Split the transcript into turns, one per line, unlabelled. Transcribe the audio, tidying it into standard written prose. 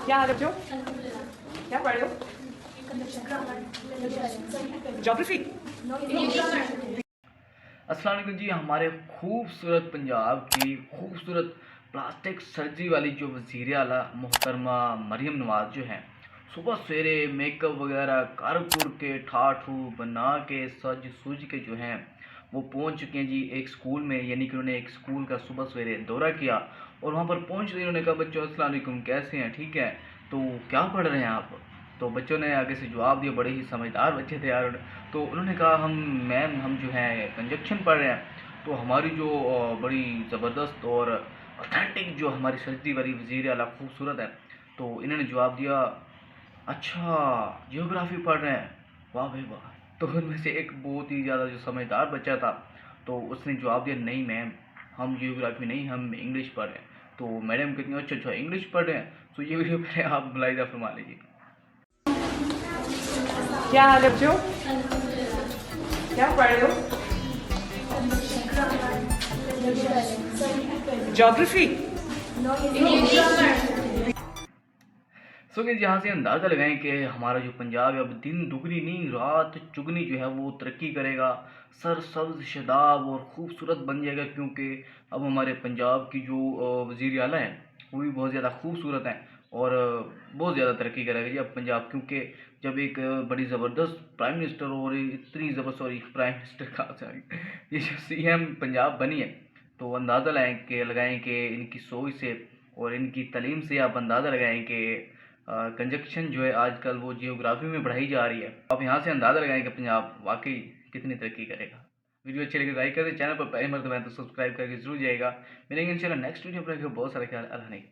क्या हाल है बच्चों? क्या पढ़ रहे हो? ज्योग्राफी।
अस्सलाम वालेकुम जी। हमारे खूबसूरत पंजाब की खूबसूरत प्लास्टिक सर्जरी वाली जो वज़ीर आला मोहतरमा मरीम नवाज़ जो हैं, सुबह सवेरे मेकअप वगैरह कर कुर के ठाठू बना के सज सूझ के जो हैं वो पहुंच चुके हैं जी एक स्कूल में। यानी कि उन्होंने एक स्कूल का सुबह सवेरे दौरा किया और वहाँ पर पहुँचते ही उन्होंने कहा, बच्चों अस्सलाम वालेकुम, कैसे हैं, ठीक है, तो क्या पढ़ रहे हैं आप? तो बच्चों ने आगे से जवाब दिया, बड़े ही समझदार बच्चे थे यार। तो उन्होंने कहा, हम मैम हम जो है कंजक्शन पढ़ रहे हैं। तो हमारी जो बड़ी ज़बरदस्त और ऑथेंटिक जो हमारी सर्जरी वाली वज़ीर आला खूबसूरत है, तो इन्होंने जवाब दिया, अच्छा जियोग्राफी पढ़ रहे हैं, वाह भाई वाह। तो उनमें से एक बहुत ही ज़्यादा जो समझदार बच्चा था, तो उसने जवाब दिया, नहीं मैम, हम जियोग्राफी नहीं, हम इंग्लिश पढ़ रहे हैं। तो मैडम कहती हैं, अच्छा अच्छा इंग्लिश पढ़ रहे हैं, तो ये वीडियो पहले आप मुलाहिज़ा फरमा लीजिए।
क्या हाल है बच्चों? क्या पढ़ रहे हो? ज्योग्राफी।
सो कि यहाँ से अंदाज़ा लगाएं कि हमारा जो पंजाब है अब दिन दुगनी नहीं रात चुगनी जो है वो तरक्की करेगा, सरसब्ज शदाब और ख़ूबसूरत बन जाएगा, क्योंकि अब हमारे पंजाब की जो वज़ीर आला हैं वो भी बहुत ज़्यादा खूबसूरत हैं और बहुत ज़्यादा तरक्की करेगा जी अब पंजाब। क्योंकि जब एक बड़ी ज़बरदस्त प्राइम मिनिस्टर और इतनी ज़बरदस्त, सॉरी प्राइम मिनिस्टर कहाँ से आ गई, ये जो सीएम पंजाब बनी है, तो अंदाज़ा लगाएं कि इनकी सोच से और इनकी तालीम से आप अंदाज़ा लगाएं कि कंजक्शन जो है आजकल वो जियोग्राफी में बढ़ाई जा रही है। आप यहाँ से अंदाज़ा लगाएं कि पंजाब वाकई कितनी तरक्की करेगा। वीडियो अच्छी लगे लाइक कर दें, चैनल पर पहली मरतबा है तो सब्सक्राइब करके जरूर जाएगा। मिलेंगे इंशाल्लाह नेक्स्ट वीडियो पर, बहुत सारा ख्याल, अल्लाह ने।